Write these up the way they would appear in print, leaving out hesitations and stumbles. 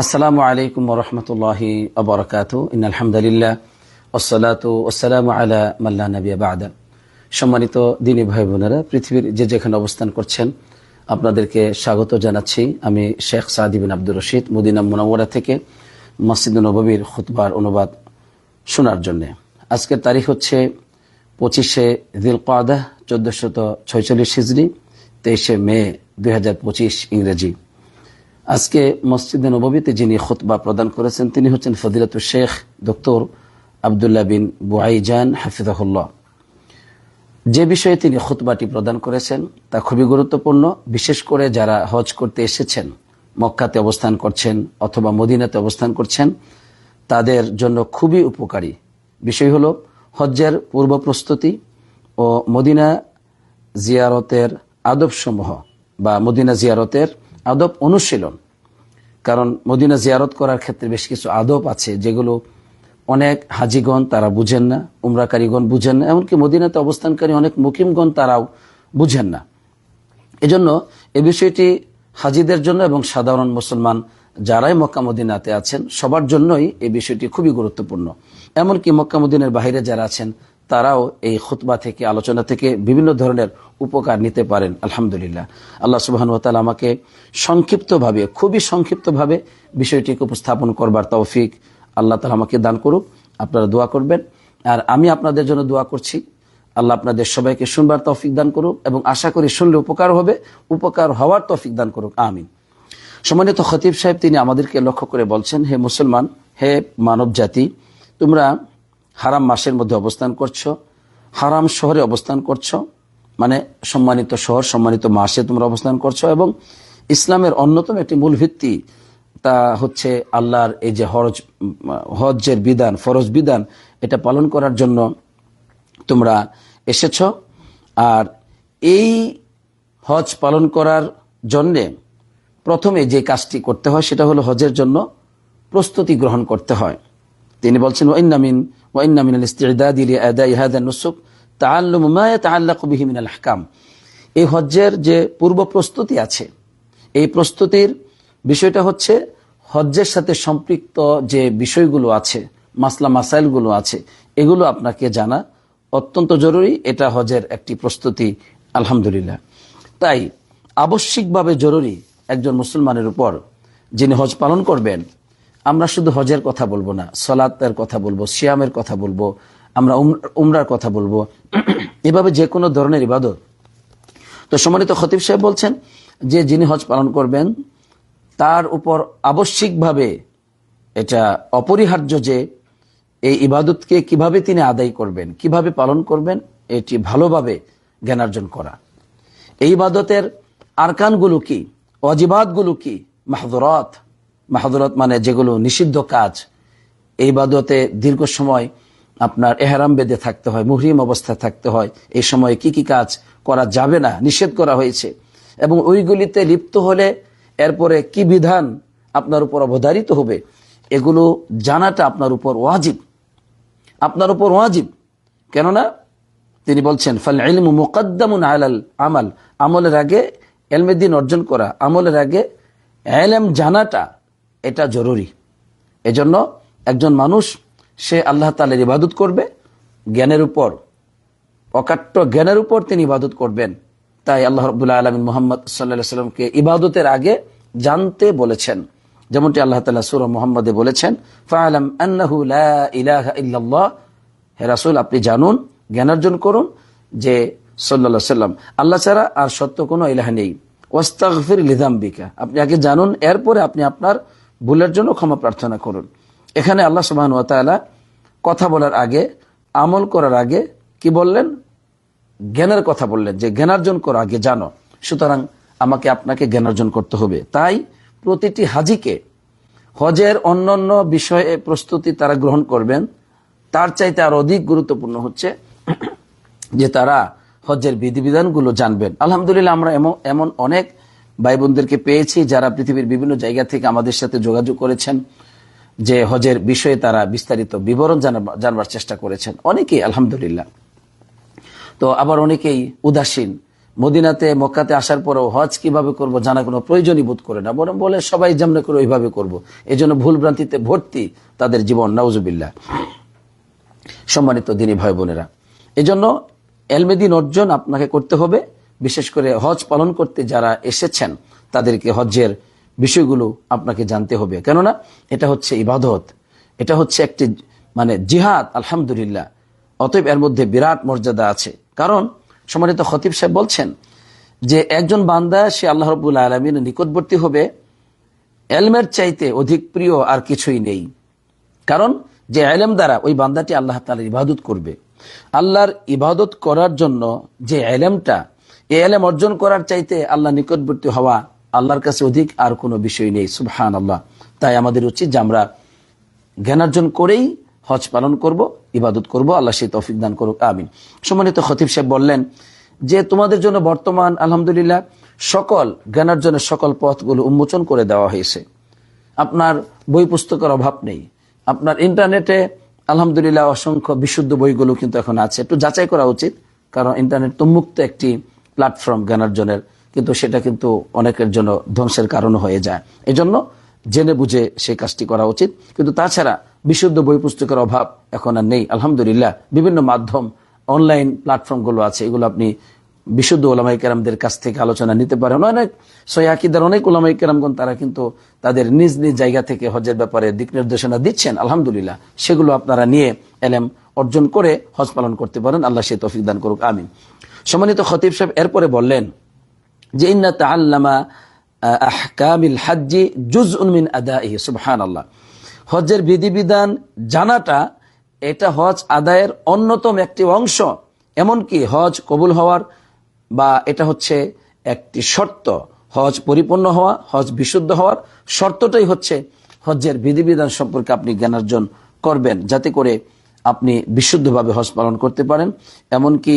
আসসালামু আলাইকুম ওয়া রাহমাতুল্লাহি ওয়া বারাকাতুহু ইন্নাল হামদুলিল্লাহ ওয়াসসালাতু ওয়াসসালামু আলা মান লা নাবিয়্যা বা'দা। সম্মানিত দ্বীনী ভাই বোনেরা, পৃথিবীর যে যেখানে অবস্থান করছেন আপনাদেরকে স্বাগত জানাচ্ছি। আমি শেখ সাঈদ বিন আব্দুর রশিদ মদিনা মুনাওয়ারা থেকে মসজিদ নববীর খুতবার অনুবাদ শোনার জন্য। আজকের তারিখ হচ্ছে 25শে যিলকাদা 1446 হিজরি, 23শে মে 2025 ইংরেজি। আজকে মসজিদে নববীতে যিনি খুতবা প্রদান করেছেন তিনি হচ্ছেন ফজিলাতুল শেখ ডক্টর আব্দুল্লাহ বিন বুআইজান হাফিজাহুল্লাহ। যে বিষয়ে তিনি খুতবাটি প্রদান করেছেন তা খুবই গুরুত্বপূর্ণ, বিশেষ করে যারা হজ করতে এসেছেন, মক্কাতে অবস্থান করছেন অথবা মদিনাতে অবস্থান করছেন, তাদের জন্য খুবই উপকারী বিষয় হলো হজ্জের পূর্ব প্রস্তুতি ও মদিনা জিয়ারতের আদবসমূহ বা মদিনা জিয়ারতের আদব অনুশীলন। কারণ মদিনা জিয়ারত করার ক্ষেত্রে বেশ কিছু আদব আছে যেগুলো অনেক হাজিগণ তারা বুঝেন না, উমরাকারীগণ বুঝেন না, এমনকি মদিনাতে অবস্থানকারী অনেক মুকিমগণ তারাও বুঝেন না। এজন্য এই বিষয়টি হাজিদের জন্য এবং সাধারণ মুসলমান যারাই মক্কা মদিনাতে আছেন সবার জন্যই এই বিষয়টি খুবই গুরুত্বপূর্ণ। এমনকি মক্কা মদিনার বাইরে যারা আছেন তারাও এই খুতবা থেকে, আলোচনা থেকে বিভিন্ন ধরনের উপকার নিতে পারেন। আলহামদুলিল্লাহ, আল্লাহ সুবহানাহু ওয়া তাআলা আমাকে সংক্ষিপ্তভাবে, খুবই সংক্ষিপ্তভাবে বিষয়টিকে উপস্থাপন করবার তৌফিক আল্লাহ তাআলা আমাকে দান করুক। আপনারা দোয়া করবেন আর আমি আপনাদের জন্য দোয়া করছি। আল্লাহ আপনাদের সবাইকে শুনবার তৌফিক দান করুক এবং আশা করি শুনলে উপকার হবে, উপকার হওয়ার তৌফিক দান করুক, আমিন। সম্মানিত খতিব সাহেব তিনি আমাদেরকে লক্ষ্য করে বলছেন, হে মুসলমান, হে মানব জাতি, তোমরা হারাম মাসের মধ্যে অবস্থান করছো, হারাম শহরে অবস্থান করছো, মানে সম্মানিত শহর, সম্মানিত মাসে তোমরা অবস্থান করছো এবং ইসলামের অন্যতম একটি মূল ভিত্তি তা হচ্ছে আল্লাহর এই যে হজ্জের বিধান, ফরজ বিধান, এটা পালন করার জন্য তোমরা এসেছ। আর এই হজ পালন করার জন্যে প্রথমে যে কাজটি করতে হয় সেটা হলো হজের জন্য প্রস্তুতি গ্রহণ করতে হয়। তিনি বলছেন ওয়াইন্না মিনাল ইস্তি'দাদি লিআদাই হাযা নুসুক তাআল্লুমু মা ইয়াতাআল্লাকু বিহি মিনাল আহকাম। এই হজ্জের যে পূর্ব প্রস্তুতি আছে, এই প্রস্তুতির বিষয়টা হচ্ছে হজ্জের সাথে সম্পৃক্ত যে বিষয়গুলো আছে, মাসলা মাসাইলগুলো আছে, এগুলো আপনাকে জানা অত্যন্ত জরুরি। এটা হজের একটি প্রস্তুতি, আলহামদুলিল্লাহ। তাই আবশ্যিকভাবে জরুরি একজন মুসলমানের উপর, যিনি হজ পালন করবেন, আমরা শুধু হজের কথা বলবো না, সালাতের কথা বলবো, সিয়ামের কথা বলবো, আমরা উমরার কথা বলবো, এভাবে যে কোনো ধরনের ইবাদত। তো সম্মানিত খতিব সাহেব বলছেন যে যিনি হজ পালন করবেন তার উপর আবশ্যিকভাবে এটা অপরিহার্য যে এই ইবাদতকে কিভাবে তিনি আদায় করবেন, কিভাবে পালন করবেন, এটি ভালোভাবে জ্ঞানার্জন করা। এই ইবাদতের আরকানগুলো কি, ওয়াজিবাতগুলো কি, মাহদুরাত মানে যেগুলো নিষিদ্ধ কাজ, এই ইবাদতে দীর্ঘ সময় আপনার এহরাম বেঁধে থাকতে হয়, মুহরিম অবস্থায় থাকতে হয়, এই সময়ে কি কি কাজ করা যাবে না, নিষেধ করা হয়েছে, এবং ওইগুলিতে লিপ্ত হলে এরপরে কি বিধান আপনার উপর অবধারিত হবে, এগুলো জানাটা আপনার উপর ওয়াজিব, আপনার উপর ওয়াজিব। কেননা তিনি বলছেন ফাল ইলমু মুকদ্দামুন আলাল আমাল, আমলের আগে ইলমে দ্বীন অর্জন করা, আমলের আগে ইলম জানাটা এটা জরুরি। এজন্য একজন মানুষ সে আল্লাহ তাআলার ইবাদত করবে, জ্ঞানের উপর, অকাট্য জ্ঞানের উপর তিনি ইবাদত করবেন। তাই আল্লাহ রাব্বুল আলামিন মুহাম্মদ সাল্লাল্লাহু আলাইহি ওয়াসাল্লামকে ইবাদতের আগে জানতে বলেছেন, যেমনটি আল্লাহ তাআলা সূরা মুহাম্মদে বলেছেন, ফাআলাম আন্নাহু লা ইলাহা ইল্লাল্লাহ, হে রাসূল আপনি জানুন, জ্ঞানার্জন করুন যে সাল্লাল্লাহু আলাইহি ওয়াসাল্লাম আল্লাহ ছাড়া আর সত্য কোনো ইলাহা নেই। ওয়াস্তাগফির লিযামবিকা, আপনি আগে জানুন, এরপরে আপনি আপনার ভুলের জন্য ক্ষমা প্রার্থনা করুন। এখানে আল্লাহ সুবহানাহু ওয়া তাআলা কথা বলার আগে, আমল করার আগে কি বললেন? জ্ঞানের কথা বললেন, যে জ্ঞানার্জন করো, আগে জানো। সুতরাং আমাকে আপনাকে জ্ঞানার্জন করতে হবে। তাই প্রতিটি হাজিকে হজের অন্যান্য বিষয়ে প্রস্তুতি তারা গ্রহণ করবেন, তার চাইতে আর অধিক গুরুত্বপূর্ণ হচ্ছে যে তারা হজ্জের বিধিবিধানগুলো জানবেন। আলহামদুলিল্লাহ, আমরা এমন অনেক ভাই বোনদেরকে পেয়েছি যারা পৃথিবীর বিভিন্ন জায়গা থেকে আমাদের সাথে যোগাযোগ করেছেন, যে হজের বিষয়ে তারা বিস্তারিত বিবরণ জানবার চেষ্টা করেছেন। অনেকেই আলহামদুলিল্লাহ, তো আবার অনেকেই উদাসীন, মদিনাতে মক্কাতে আসার পরেও হজ কিভাবে করব জানা কোনো প্রয়োজনই বোধ করে না, বরং বলে সবাই যেমন করে ওইভাবে করব। এই জন্য ভুল ভ্রান্তিতে ভর্তি তাদের জীবন, নাউজুবিল্লাহ। সম্মানিত দিনী ভাই বোনেরা, এজন্য এলমে দ্বীন অর্জন আপনাকে করতে হবে। বিশেষ করে হজ পালন করতে যারা এসেছেন তাদেরকে হজ্জের বিষয়গুলো আপনাকে জানতে হবে, কেননা এটা হচ্ছে ইবাদত, এটা হচ্ছে একটি জিহাদ, আলহামদুলিল্লাহ। অতএব এর মধ্যে বিরাট মর্যাদা আছে। কারণ সম্মানিত খতিব সাহেব বলছেন যে একজন বান্দা সে আল্লাহ রাব্বুল আলামিনের নিকটবর্তী হবে, এলমের চাইতে অধিক প্রিয় আর কিছুই নেই। কারণ যে এলেম দ্বারা ওই বান্দাটি আল্লাহ তাআলার ইবাদত করবে, আল্লাহর ইবাদত করার জন্য যে এলেমটা, এই এলেম অর্জন করার চাইতে আল্লাহ নিকটবর্তী হওয়া আল্লাহর কাছে অধিক আর কোনো বিষয় নেই। সুবহানাল্লাহ। তাই আমাদের উচিত যে আমরা জ্ঞানার্জন করেই হজ পালন করব, ইবাদত করব। আল্লাহ সেই তৌফিক দান করুক, আমিন। সম্মানিত খতিব সাহেব বললেন যে তোমাদের জন্য বর্তমান আলহামদুলিল্লাহ সকল জ্ঞানার্জনের সকল পথগুলো উন্মোচন করে দেওয়া হয়েছে। আপনার বই পুস্তকের অভাব নেই। আপনার ইন্টারনেটে আলহামদুলিল্লাহ অসংখ্য বিশুদ্ধ বইগুলো কিন্তু এখন আছে। একটু যাচাই করা উচিত, কারণ ইন্টারনেট তো মুক্ত একটি প্ল্যাটফর্ম জ্ঞানার্জনের, কিন্তু সেটা কিন্তু অনেকের জন্য ধ্বংসের কারণ হয়ে যায়। এজন্য জেনে বুঝে সেই কাজটি করা উচিত। কিন্তু তাছাড়া বিশুদ্ধ বই পুস্তকের অভাব এখন আর নেই, আলহামদুলিল্লাহ। বিভিন্ন মাধ্যম, অনলাইন প্ল্যাটফর্মগুলো আছে, এগুলো আপনি বিশুদ্ধ ওলামায়ে কেরামদের কাছ থেকে আলোচনা নিতে পারেন। অনেক সহিহ আকীদার অনেক ওলামায়ে কেরামগণ তারা কিন্তু তাদের নিজ নিজ জায়গা থেকে হজের ব্যাপারে দিক নির্দেশনা দিচ্ছেন, আলহামদুলিল্লাহ। সেগুলো আপনারা নিয়ে এলেম অর্জন করে হজ পালন করতে পারেন। আল্লাহ সেই তৌফিক দান করুক, আমিন। সম্মানিত খতিব সাহেব এরপরে বললেন যে ইন্না তাআল্লামা আহকামিল হজ্জি জুজউন মিন আদাইহি। সুবহানাল্লাহ। হজের বিধিবিধান জানাটা এটা হজ আদায়ের অন্যতম একটি অংশ। এমনকি হজ কবুল হওয়ার বা এটা হচ্ছে একটি শর্ত, হজ পরিপূর্ণ হওয়া, হজ বিশুদ্ধ হওয়ার শর্তটাই হচ্ছে হজের বিধিবিধান সম্পর্কে আপনি জ্ঞানার্জন করবেন, যাতে করে আপনি বিশুদ্ধভাবে হজ পালন করতে পারেন। এমনকি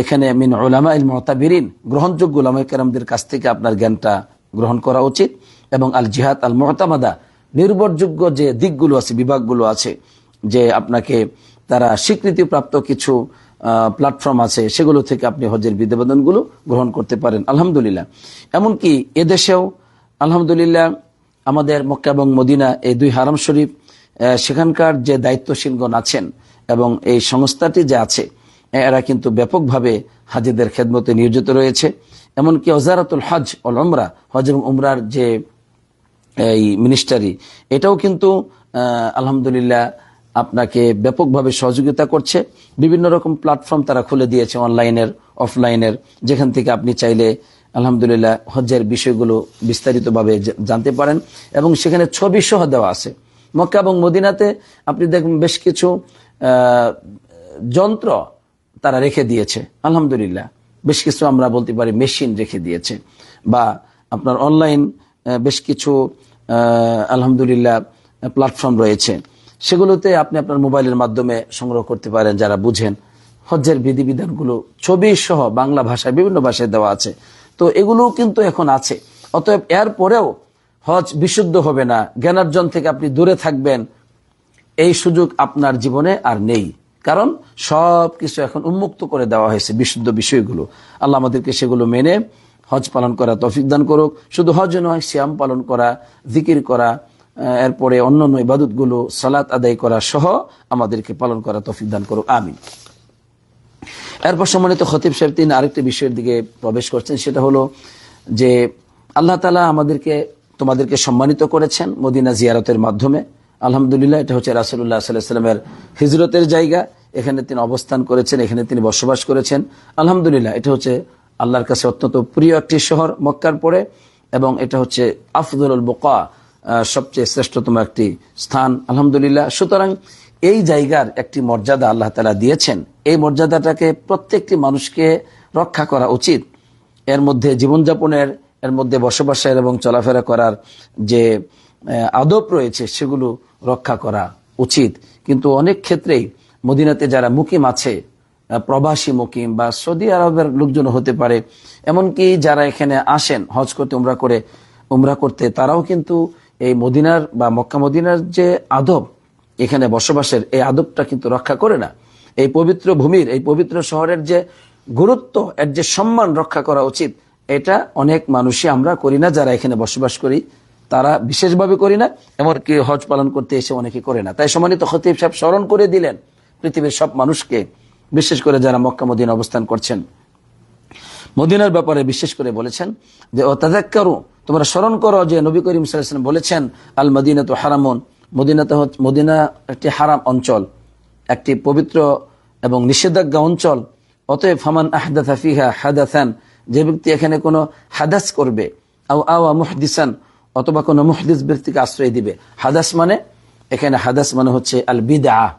এখানে মিন উলামাইল মুতাবিরিন, গ্রহণযোগ্য উলামায়ে কেরামদের কাছ থেকে আপনার জ্ঞানটা গ্রহণ করা উচিত। এবং আল জিহাদ আল মুতামাদা, নির্ভরযোগ্য যে দিকগুলো আছে, বিভাগগুলো আছে, যে আপনাকে তারা স্বীকৃতিপ্রাপ্ত কিছু প্ল্যাটফর্ম আছে, সেগুলো থেকে আপনি হজের বিধিবিধানগুলো গ্রহণ করতে পারেন, আলহামদুলিল্লাহ। এমনকি এদেশেও আলহামদুলিল্লাহ আমাদের মক্কা এবং মদিনা এই দুই হারাম শরীফ, সেখানকার যে দায়িত্বশীলগণ আছেন এবং এই সংস্থাটি যে আছে, এরা কিন্তু ব্যাপকভাবে হাজিদের খেদমতে নিয়োজিত রয়েছে। এমনকি ওজারাতুল হজ ওয়াল উমরা, হজ এবং উমরার যে এই মিনিস্ট্রি, এটাও কিন্তু আলহামদুলিল্লাহ আপনাকে ব্যাপকভাবে সহযোগিতা করছে। বিভিন্ন রকম প্ল্যাটফর্ম তারা খুলে দিয়েছে, অনলাইনের, অফলাইনের, যেখান থেকে আপনি চাইলে আলহামদুলিল্লাহ হজ্জের বিষয়গুলো বিস্তারিতভাবে জানতে পারেন। এবং সেখানে ছবি সহ দেওয়া আছে। মক্কা এবং মদিনাতে আপনি দেখবেন বেশ কিছু যন্ত্র তারা রেখে দিয়েছে, আলহামদুলিল্লাহ। বেশ কিছু আমরা বলতে পারি মেশিন রেখে দিয়েছে, বা আপনার অনলাইন বেশ কিছু আলহামদুলিল্লাহ প্ল্যাটফর্ম রয়েছে, সেগুলোতে আপনি আপনার মোবাইলের মাধ্যমে সংগ্রহ করতে পারেন। যারা বুঝেন হজ্জের বিধিবিধানগুলো ছবি সহ বাংলা ভাষায়, বিভিন্ন ভাষায় দেওয়া আছে। তো এগুলো কিন্তু এখন আছে। অতএব এর পরেও হজ বিশুদ্ধ হবে না, জ্ঞানার্জন থেকে আপনি দূরে থাকবেন, এই সুযোগ আপনার জীবনে আর নেই। কারণ সব কিছু এখন উন্মুক্ত করে দেওয়া হয়েছে, বিশুদ্ধ বিষয়গুলো। আল্লাহ আমাদেরকে সেগুলো মেনে হজ পালন করা তৌফিক দান করুক। শুধু হজ নয়, সিয়াম পালন করা, জিকির করা, এরপরে অন্যান্য ইবাদতগুলো, সালাত আদায় করা সহ আমাদেরকে পালন করা তৌফিক দান করুক, আমিন। এরপর সম্মানিত খতিব সাহেব তিনি আরেকটি বিষয়ের দিকে প্রবেশ করছেন, সেটা হলো যে আল্লাহ তাআলা তোমাদেরকে সম্মানিত করেছেন মদিনা জিয়ারতের মাধ্যমে, আলহামদুলিল্লাহ। এটা হচ্ছে রাসূলুল্লাহ সাল্লাল্লাহু আলাইহি ওয়াসাল্লামের হিজরতের জায়গা, এখানে তিনি অবস্থান করেছেন, এখানে তিনি বসবাস করেছেন, আলহামদুলিল্লাহ। এটা হচ্ছে আল্লাহর কাছে অত্যন্ত প্রিয় একটি শহর মক্কার পরে, এবং এটা হচ্ছে আফদলুল বুকা, সবচেয়ে শ্রেষ্ঠতম একটি স্থান, আলহামদুলিল্লাহ। সুতরাং এই জায়গার একটি মর্যাদা আল্লাহ তাআলা দিয়েছেন, এই মর্যাদাটাকে প্রত্যেকটি মানুষকে রক্ষা করা উচিত। এর মধ্যে জীবনযাপনের, এর মধ্যে বসবাসের এবং চলাফেরা করার যে আদব রয়েছে, সেগুলো রক্ষা করা উচিত। কিন্তু অনেক ক্ষেত্রেই মদিনাতে যারা মুকিম আছে, প্রবাসী মুকিম বা সৌদি আরবের লোকজন হতে পারে, এমনকি যারা এখানে আসেন হজ করতে, উমরা করতে, তারাও কিন্তু এই মদিনার বা মক্কা মদিনার যে আদব, এখানে বসবাসের এই আদবটা কিন্তু রক্ষা করে না। এই পবিত্র ভূমির, এই পবিত্র শহরের যে গুরুত্ব, এর যে সম্মান রক্ষা করা উচিত, এটা অনেক মানুষই আমরা করি না। যারা এখানে বসবাস করি তারা বিশেষভাবে করি না, এমনকি হজ পালন করতে এসে অনেকে করে না। তাই সম্মানিত খতিব সাহেব স্মরণ করে দিলেন পৃথিবীর সব মানুষকে, বিশেষ করে যারা মক্কা মদিনা অবস্থান করছেন, মদিনার ব্যাপারে বিশেষ করে বলেছেন যে ও তাযাক্কারু, তোমরা স্মরণ করো যে নবী করিম সাল্লাল্লাহু আলাইহি ওয়াসাল্লাম বলেছেন আল মদিনাতু হারামুন, মদিনা একটি হারাম অঞ্চল, একটি পবিত্র এবং নিষেধাজ্ঞা অঞ্চল। অতএব ফামান আহদাথা ফিহা হাদাসান, যে ব্যক্তি এখানে কোনো হাদাস করবে, আও মুহদিসান, অথবা কোনো মুহদিস ব্যক্তিকে আশ্রয় দিবে। হাদাস মানে, এখানে হাদাস মানে হচ্ছে আল বিদআহ,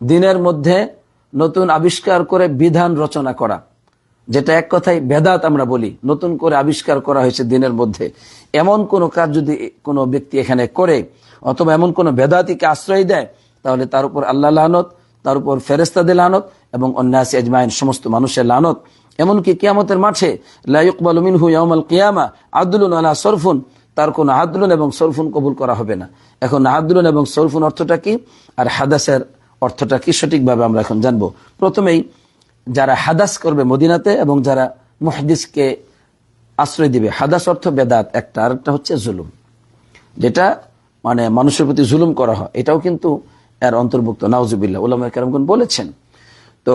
দিনের মধ্যে নতুন আবিষ্কার করে বিধান রচনা করা, যেটা এক কথায় বেদাত আমরা বলি। নতুন করে আবিষ্কার করা হয়েছে দিনের মধ্যে, এমন কোন কাজ যদি কোনো ব্যক্তি এখানে করে, অথবা এমন কোন বেদাতিকে আশ্রয় দেয়, তাহলে তার উপর আল্লাহ লানত, তার উপর ফেরেশতাদের লানত এবং অন্নাসি আজমাইন, সমস্ত মানুষের লানত। এমনকি কিয়ামতের মাঠে লা ইকবালু মিনহু ইয়াউমাল কিয়ামা আদলুন ওয়ালা সরফুন, তার কোনো আদলুন এবং সরফুন কবুল করা হবে না। এখন আদলুন এবং সরফুন অর্থটা কি, আর হাদাসের অর্থটা কি, সঠিকভাবে আমরা এখন জানবো। প্রথমেই যারা হাদাস করবে মদিনাতে এবং যারা মুহদিসকে আশ্রয় দিবে, হাদাস অর্থ বেদাত একটা, আর একটা হচ্ছে জুলুম, যেটা মানে মানুষের প্রতি জুলুম করা হয়, এটাও কিন্তু এর অন্তর্ভুক্ত। নাউজুবিল্লাহ, উলামায়ে কেরামগণ বলেছেন। তো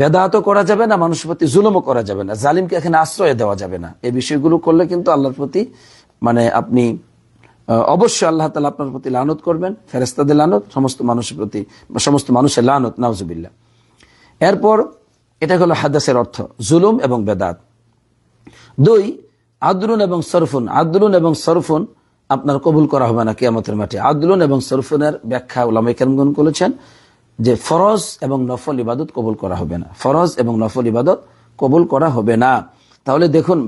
বেদাতও করা যাবে না, মানুষের প্রতি জুলুমও করা যাবে না, জালিমকে এখানে আশ্রয় দেওয়া যাবে না। এই বিষয়গুলো করলে কিন্তু আল্লাহর প্রতি মানে আপনি অবশ্যই আল্লাহ তাআলা আপনার প্রতি লানত করবেন, ফেরেশতাদের লানত, সমস্ত মানুষের প্রতি, সমস্ত মানুষের লানত, নাউজুবিল্লাহ। এরপর এটা হলো হাদাসের অর্থ, জুলুম এবং বেদাত। 2, আদলুন এবং সরফুন। আদলুন এবং সরফুন আপনার কবুল করা হবে না কিয়ামতের মাঠে। আদলুন এবং সরফুনের ব্যাখ্যা উলামায়ে কেরামগণ করেছেন যে ফরজ এবং নফল ইবাদত কবুল করা হবে না, ফরজ এবং নফল ইবাদত কবুল করা হবে না। তাহলে দেখুন,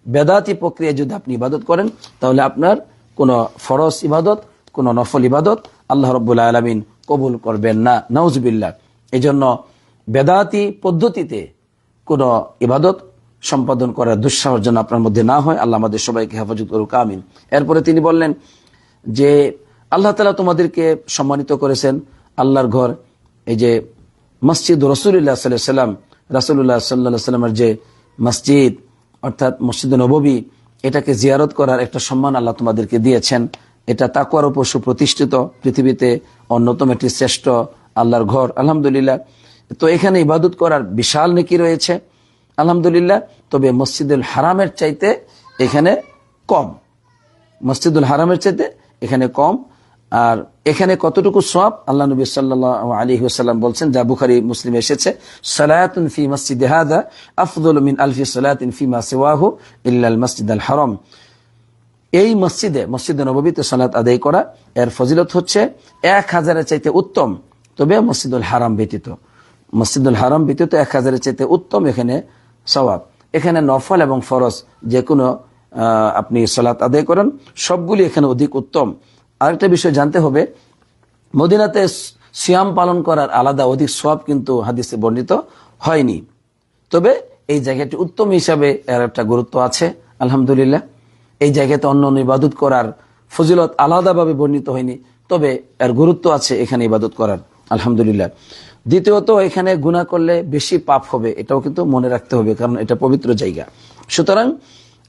বেদাতি প্রক্রিয়ায় যদি আপনি ইবাদত করেন, তাহলে আপনার কোনো ফরজ ইবাদত, কোনো নফল ইবাদত আল্লাহ রাব্বুল আলামিন কবুল করবেন না, নাউজুবিল্লাহ। এই জন্য বেদাতি পদ্ধতিতে কোনো ইবাদত সম্পাদন করার দুঃসাহস যেন আপনার মধ্যে না হয়। আল্লাহ আমাদের সবাইকে হেফাজত করুক, আমিন। এরপরে তিনি বললেন যে আল্লাহ তাআলা তোমাদেরকে সম্মানিত করেছেন আল্লাহর ঘর, এই যে মসজিদ রাসূলুল্লাহ সাল্লাল্লাহু আলাইহি ওয়াসাল্লাম, রাসূলুল্লাহ সাল্লাল্লাহু আলাইহি ওয়াসাল্লামের যে মসজিদ অর্থাৎ মসজিদে নববী, এটাকে জিয়ারত করার একটা সম্মান আল্লাহ তোমাদেরকে দিয়েছেন। এটা তাকওয়ার উপর সুপ্রতিষ্ঠিত, পৃথিবীতে অন্যতম একটি শ্রেষ্ঠ আল্লাহর ঘর, আলহামদুলিল্লাহ। তো এখানে ইবাদত করার বিশাল নেকি রয়েছে, আলহামদুলিল্লাহ। তবে মসজিদুল হারামের চাইতে এখানে কম, মসজিদুল হারামের চাইতে এখানে কম। আর এখানে কতটুকু সওয়াব, আল্লাহ নবী সাল্লাল্লাহু আলাইহি ওয়াসাল্লাম বলছেন, যা বুখারী মুসলিমে এসেছে, সালাতুন ফি মসজিদি হাযা আফদালু মিন আলফি সালাতিন ফিমা সিওয়াহু ইল্লা আল মাসজিদুল হারাম। এই মসজিদে নববীতে সালাত আদায় করা, এর ফজিলত হচ্ছে 1000-এর চাইতে উত্তম, তবে মসজিদুল হারাম ব্যতীত 1000-এর চাইতে উত্তম এখানে সওয়াব। এখানে নফল এবং ফরজ যে কোনো আপনি সালাত আদায় করেন, সবগুলি এখানে অধিক উত্তম। আরেকটা বিষয় জানতে হবে, মদিনাতে সিয়াম পালন করার আলাদা অধিক সওয়াব কিন্তু হাদিসে বর্ণিত হয়নি, তবে এই জায়গাটি উত্তম হিসাবে এর একটা গুরুত্ব আছে, আলহামদুলিল্লাহ। এই জায়গাতে অন্য ইবাদত করার ফজিলত আলাদাভাবে বর্ণিত হয়নি, তবে এর গুরুত্ব আছে এখানে ইবাদত করার, আলহামদুলিল্লাহ। দ্বিতীয়ত, এখানে গুনাহ করলে বেশি পাপ হবে, এটাও কিন্তু মনে রাখতে হবে, কারণ এটা পবিত্র জায়গা। সুতরাং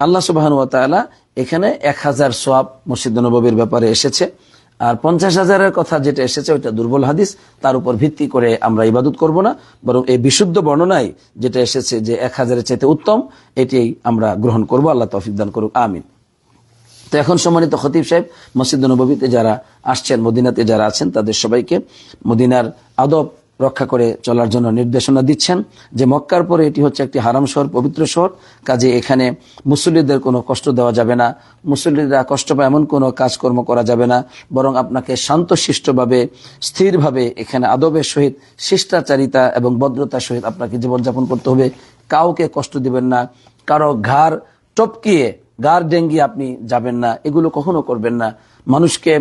আল্লাহ সুবহানাহু ওয়া তাআলা এখানে 1000 সওয়াব মসজিদ নববীর ব্যাপারে এসেছে, আর 50,000-এর কথা যেটা এসেছে ওইটা দুর্বল হাদিস, তার উপর ভিত্তি করে আমরা ইবাদত করব না, বরং এই বিশুদ্ধ বর্ণনায় যেটা এসেছে যে 1000-এর চাইতে উত্তম, এটি আমরা গ্রহণ করব। আল্লাহ তৌফিক দান করুক, আমিন। তো এখন সম্মানিত খতিব সাহেব, মসজিদ নববীতে যারা আসছেন, মদিনাতে যারা আছেন, তাদের সবাইকে মদিনার আদব রক্ষা করে চলার জন্য নির্দেশনা দিচ্ছেন যে মক্কার পরে এটি হচ্ছে একটি হারাম শহর, পবিত্র শহর, কাজে এখানে মুসল্লিদের কোনো কষ্ট দেওয়া যাবে না, মুসল্লিরা কষ্ট পায় এমন কোনো কাজকর্ম করা যাবে না, বরং আপনাকে শান্তশিষ্টভাবে, স্থিরভাবে এখানে আদবের সহিত, শিষ্টাচারিতা এবং ভদ্রতার সহিত আপনাকে জীবনযাপন করতে হবে। কাউকে কষ্ট দিবেন না, কারো ঘাড় টপকিয়ে, ঘাড় ডেঙ্গিয়ে আপনি যাবেন না, এগুলো কখনো করবেন না। মানুষকে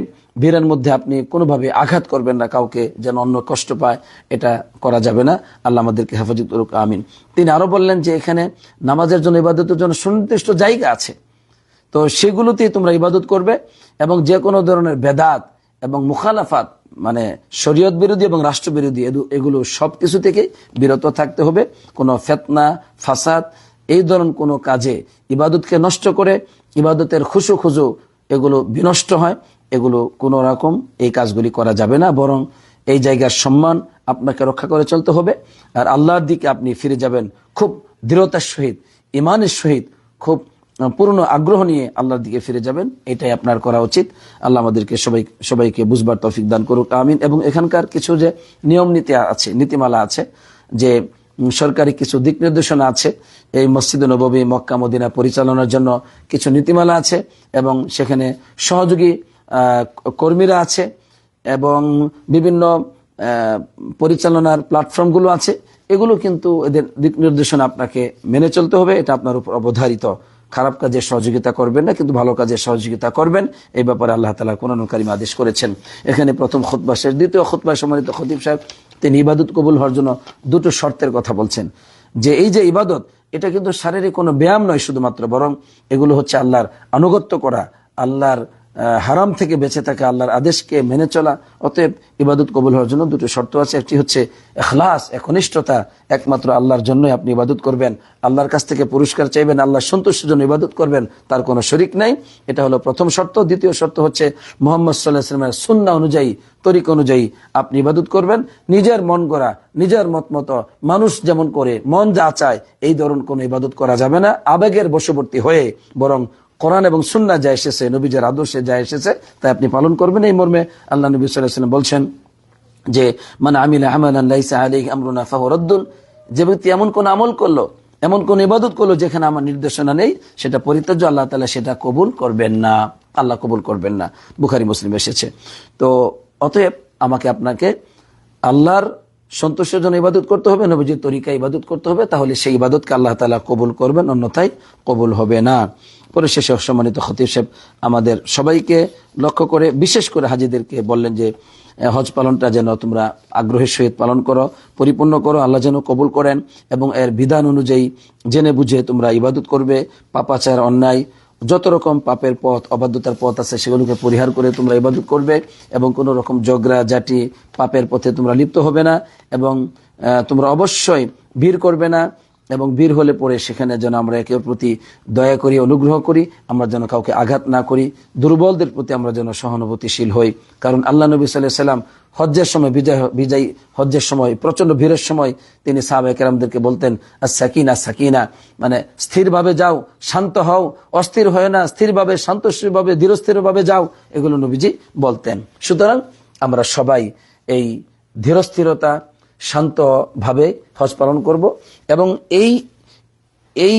ভিড়ের মধ্যে আপনি কোনোভাবে আঘাত করবেন না, কাউকে যেন অন্য কষ্ট পায়, এটা করা যাবে না। আল্লাহ আমাদেরকে হেফাজত করুক, আমিন। তিনি আরো বললেন যে এখানে নামাজের জন্য, ইবাদতের জন্য সুনির্দিষ্ট জায়গা আছে, তো সেগুলোতেই তোমরা ইবাদত করবে, এবং যে কোনো ধরনের বেদাত এবং মুখালাফাত মানে শরীয়ত বিরোধী এবং রাষ্ট্র বিরোধী এগুলো সবকিছু থেকে বিরত থাকতে হবে। কোনো ফিতনা ফাসাদ এই ধরনের কোনো কাজে ইবাদতকে নষ্ট করে ইবাদতের খুশু এগুলো বিনষ্ট হয়, এগুলো কোনো রকম এই কাজগুলি করা যাবে না, বরং এই জায়গার সম্মান আপনাকে রক্ষা করে চলতে হবে। আর আল্লাহর দিকে আপনি ফিরে যাবেন খুব দৃঢ়তার সহিত, ইমানের সহিত, খুব পূর্ণ আগ্রহ নিয়ে আল্লাহর দিকে ফিরে যাবেন। এটাই আপনার করা উচিত। আল্লাহ আমাদেরকে সবাইকে বুঝবার তৌফিক দান করুক, আমিন। এবং এখানকার কিছু যে নিয়ম নীতি আছে, নীতিমালা আছে, যে সরকারি কিছু দিক নির্দেশনা আছে, এই মসজিদ নববী মক্কা মদিনা পরিচালনার জন্য কিছু নীতিমালা আছে এবং সেখানে সহযোগী কর্মীরা আছে এবং বিভিন্ন পরিচালনার প্ল্যাটফর্মগুলো আছে। এগুলো কিন্তু এদের দিক নির্দেশনা আপনাকে মেনে চলতে হবে। এটা আপনার উপর অবধারিত। খারাপ কাজে সহযোগিতা করবেন না, কিন্তু ভালো কাজে সহযোগিতা করবেন। এই ব্যাপারে আল্লাহ তাআলা কোরআনুল কারীমে আদেশ করেছেন। এখানে প্রথম খুতবা শেষ, দ্বিতীয় খুতবায় সম্মানিত খতিব সাহেব তিনি ইবাদত কবুল হওয়ার জন্য দুটো শর্তের কথা বলছেন। যে এই যে ইবাদত, এটা কিন্তু শারীরিক কোনো ব্যায়াম নয় শুধুমাত্র, বরং এগুলো হচ্ছে আল্লাহর আনুগত্য করা, আল্লাহর হারাম থেকে বেঁচে থাকা, আল্লাহর আদেশকে মেনে চলা। অতএব ইবাদত কবুল হওয়ার জন্য দুটো শর্ত আছে। একটি হচ্ছে ইখলাস, একনিষ্ঠতা, একমাত্র আল্লাহর জন্যই আপনি ইবাদত করবেন, আল্লাহর কাছ থেকে পুরস্কার চাইবেন, আল্লাহর সন্তুষ্টির জন্য ইবাদত করবেন, তার কোনো শরিক নাই। এটা হলো প্রথম শর্ত। দ্বিতীয় শর্ত হচ্ছে মুহাম্মদ সাল্লাল্লাহু আলাইহি ওয়াসাল্লামের সুন্নাহ অনুযায়ী, তরিক অনুযায়ী আপনি ইবাদত করবেন। নিজের মন গড়া, নিজের মতো মানুষ যেমন করে, মন যা চায়, এই ধরনের কোনো ইবাদত করা যাবে না আবেগের বশবর্তী হয়ে, বরং কোরআন এবং সুন্নাহ যা এসেছে, নবীজের আদর্শে যা এসেছে তাই আপনি পালন করবেন। এই মর্মে আল্লাহ নবী সাল্লাল্লাহু আলাইহি ওয়াসাল্লাম বলছেন যে মান আমিলা আমালান লাইসা আলাইহি আমরুনা ফাহুয়া রাদ্দুন, যে ব্যক্তি এমন কোন আমল করলো, এমন কোন ইবাদত করলো যেখানে আমার নির্দেশনা নেই, সেটা পরিত্যাজ্য, আল্লাহ তাআলা সেটা কবুল করবেন না, আল্লাহ কবুল করবেন না। বুখারী মুসলিম এসেছে। তো অতএব আমাকে আপনাকে আল্লাহর সন্তোষের জন্য ইবাদত করতে হবে, নবীজির তরিকা ইবাদত করতে হবে, তাহলে সেই ইবাদতকে আল্লাহ তাআলা কবুল করবেন, অন্যথায় কবুল হবে না। পরিশেষে সম্মানিত খতিব সাহেব আমাদের সবাইকে লক্ষ্য করে, বিশেষ করে হাজীদেরকে বললেন যে হজ পালনটা যেন তোমরা আগ্রহের সহিত পালন করো, পরিপূর্ণ করো, আল্লাহ যেন কবুল করেন এবং এর বিধান অনুযায়ী জেনে বুঝে তোমরা ইবাদত করবে। পাপাচার, অন্যায়, যত রকম পাপের পথ, অবাধ্যতার পথ আছে সেগুলোকে পরিহার করে তোমরা ইবাদত করবে এবং কোনো রকম ঝগড়া জাটি পাপের পথে তোমরা লিপ্ত হবে না এবং তোমরা অবশ্যই ভিড় করবে না, এবং বীর হলে পরে সেখানে যেন আমরা একে প্রতি দয়া করি, অনুগ্রহ করি, আমরা যেন কাউকে আঘাত না করি, দুর্বলদের প্রতি আমরা যেন সহানুভূতিশীল হই। কারণ আল্লাহ নবী সাল্লাল্লাহু আলাইহি ওয়াসাল্লাম হজ্জের সময়, বিজয়ী হজ্জের সময়, প্রচন্ড ভিড়ের সময় তিনি সাহাবায়ে কেরামদেরকে বলতেন আস-সাকিনা সাকিনা, মানে স্থিরভাবে যাও, শান্ত হও, অস্থির হয় না, স্থিরভাবে, শান্তশীলভাবে, ধীরস্থিরভাবে যাও, এগুলো নবীজি বলতেন। সুতরাং আমরা সবাই এই ধীরস্থিরতা, শান্তভাবে হজ পালন করব এবং এই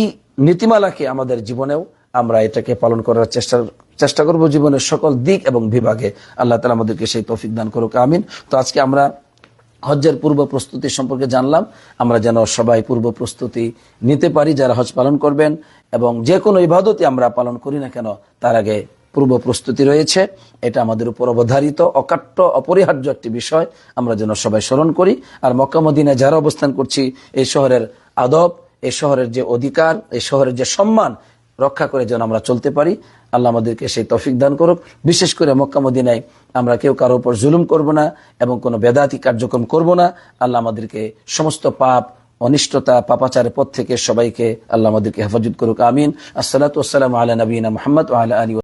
নীতিমালাকে আমাদের জীবনেও আমরা এটাকে পালন করার চেষ্টা করব, জীবনের সকল দিক এবং বিভাগে। আল্লাহ তাআলা আমাদেরকে সেই তৌফিক দান করুক, আমিন। তো আজকে আমরা হজ্জের পূর্ব প্রস্তুতি সম্পর্কে জানলাম। আমরা যেন সবাই পূর্ব প্রস্তুতি নিতে পারি যারা হজ পালন করবেন, এবং যে কোনো ইবাদতই আমরা পালন করি না কেন তার আগে পূর্ব প্রস্তুতি রয়েছে। এটা আমাদের উপর অবধারিত, অকাট্য, অপরিহার্য একটি বিষয়, আমরা যেন সবাই স্মরণ করি। আর মক্কা মদিনায় যারা অবস্থান করছি, এই শহরের আদব, এই শহরের যে অধিকার, এই শহরের যে সম্মান রক্ষা করে যেন আমরা চলতে পারি। আল্লাহ আমাদেরকে সেই তৌফিক দান করুক। বিশেষ করে মক্কা মদিনায় আমরা কেউ কারো উপর জুলুম করব না এবং কোনো বেদাতি কার্যক্রম করব না। আল্লাহ আমাদেরকে সমস্ত পাপ, অনিষ্টতা, পাপাচারের পথ থেকে সবাইকে আল্লাহ আমাদেরকে হেফাজত করুক, আমিন। আসসালাতু ওয়াসসালামু আলা নবিয়িনা মুহাম্মদ ওয়া আলা আলিহি